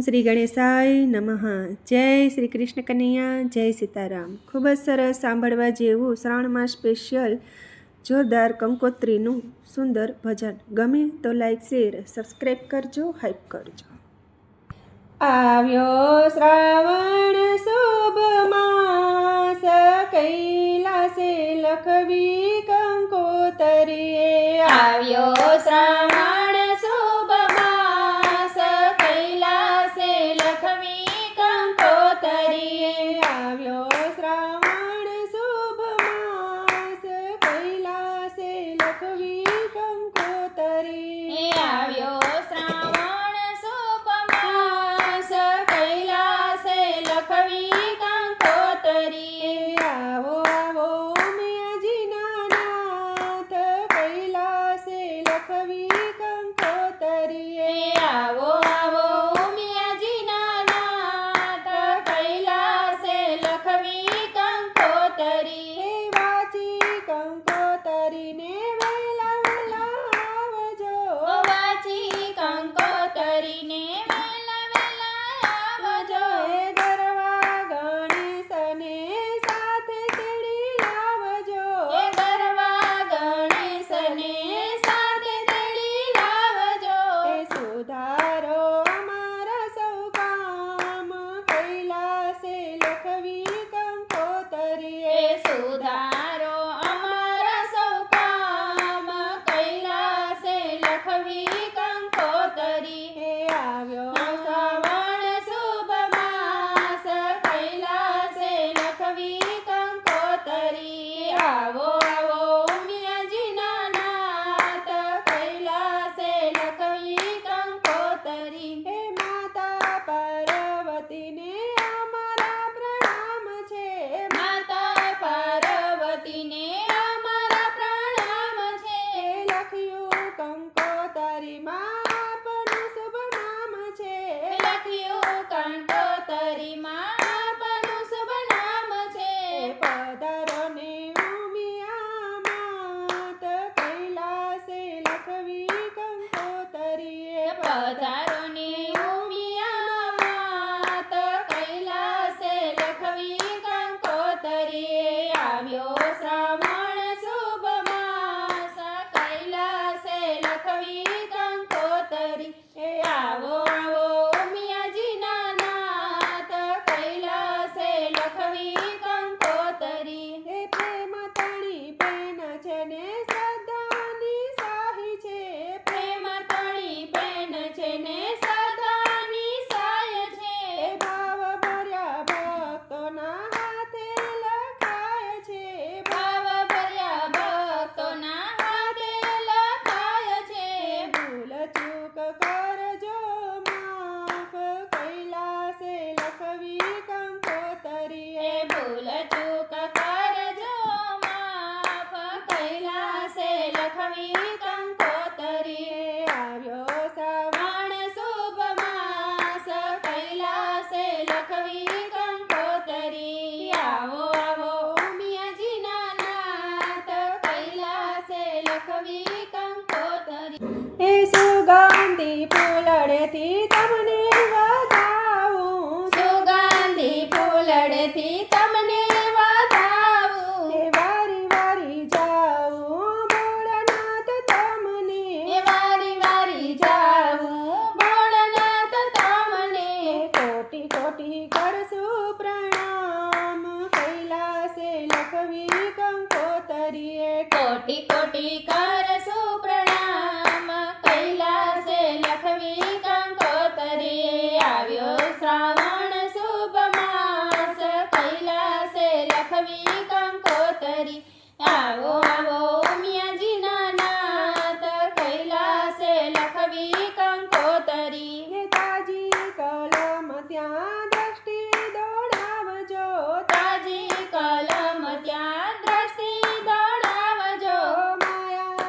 શ્રી ગણેશાય નમઃ. જય શ્રી કૃષ્ણ કનૈયા, જય સીતારામ. ખૂબ જ સરસ સાંભળવા જેવું શ્રાવણમાં સ્પેશિયલ જોરદાર કંકોત્રીનું સુંદર ભજન. ગમે તો લાઈક, શેર, સબસ્ક્રાઈબ કરજો, હાઈપ કરજો. આવ્યો શ્રાવણ શુભ માસ, કૈલાસે લખવી કંકોતરીએ. આવ્યો શ્રાવણ શુભ માસ, કૈલાસે લખવી કંકોતરીએ. આવ્યો શ્રાવણ શુભ માસ, કૈલાસે લખવી કંકોતરી. આવ્યો શ્રાવણ શુભ માસ, કૈલાસે લખવી કંકોતરીએ. આવો આવો મેયાજીના નાથ, કૈલાસે લખવી કંકોતરીએ. આવો આવો ઉમિયાજીના નાથ, કૈલાસે લખવી કંકોતરી. વાંચી કંકોતરીને વહેલા વહેલા આવજો. વાંચી કંકોતરીને વહેલા વહેલા આવજો. ગરવા ગણેશને સાથે તેડી લાવજો. ગરવા ગણેશને સાથે તેડી લાવજો. સુધારો અમારા સૌ કામ, કૈલાસે લખવી કંકોતરીએ. સુધારો અમારા સૌ કામ, કૈલાસે લખવી કંકોતરી. આવ્યો શ્રાવણ શુભ માસ, કૈલાસે લખવી કંકોતરી. આવો આવો ઉમિયાજીના નાથ, કૈલાસે લખવી કંકોતરી. હે માતા પાર્વતીને અમારા પ્રણામ છે. માતા પાર્વતીને અમારા પ્રણામ છે. લખ્યું કંકોતરીમાં આપનું શુભ નામ છે. લખ્યું કંકોતરીમાં આપનું શુભ નામ છે. પધારો ને ઉમિયા માત, કૈલાસે લખવી કંકોતરીએ. પધારો ને ઉમિયા માત, કૈલાસે લખવી કંકોતરીએ. આવ્યો શ્રાવણ શુભ માસ, કૈલાસે લખવી કંકોતરી. આવો આવો ઉમિયાજીના નાથ, કૈલાસે લખવી કંકોતરી. હે પ્રેમ તણી પેન છે ને શ્રદ્ધાની સાહી છે. પ્રેમ તણી પેન છે ને સદાની સાય છે. ભાવ ભર્યા ભક્તોના હાથે લખાય છે. ભાવ ભર્યા ભક્તોના હાથે લખાય છે. ભૂલ ચૂક કરજો માફ, કૈલાસે લખવી કંકોતરીએ. ભૂલ ચૂક કરજો માફ, કૈલાસે લખવી કંકોતરી. આવ્યો શ્રાવણ શ્રાવણ શુભ માસ, કૈલાસે લખવી કંકોતરી. આવો આવો ઉમિયાજીના નાથ, કૈલાસે લખવી કંકોતરી. એ સુગંધી ફૂલડેથી તમને વધાવું. સુગંધી ફૂલડેથી તમને વધાવું. એ વારી વારી જાઉં ભોળાનાથ તમને. વારી વારી જાવું ભોળાનાથ તમને. કોટી કોટી કરશું પ્રણામ, કૈલાસે લખવી કંકોતરીએ. કોટી કોટી કરશું પ્રણામ, કૈલાસે લખવી કંકોતરી. આવ્યો શ્રાવણ શુભ માસ, કૈલાસે લખવી કંકોતરી. આવો આવો ઉમિયાજીના નાથ, કૈલાસે લખવી કંકોતરી. એ તાજી કલમ ત્યાં દ્રષ્ટિ દોડાવજો. તાજી કલમ ત્યાં દ્રષ્ટિ દોડાવજો. માયા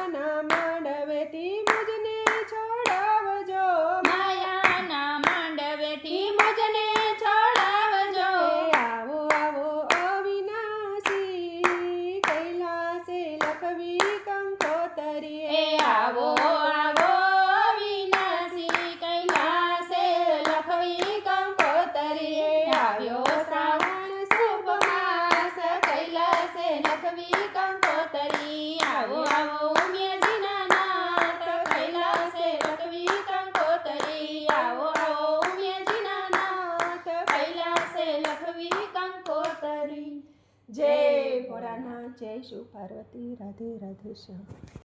નવી કંકોતરી. જય ભોળાનાથ, જય શિવ પાર્વતી, રાધે રાધે શ્યામ.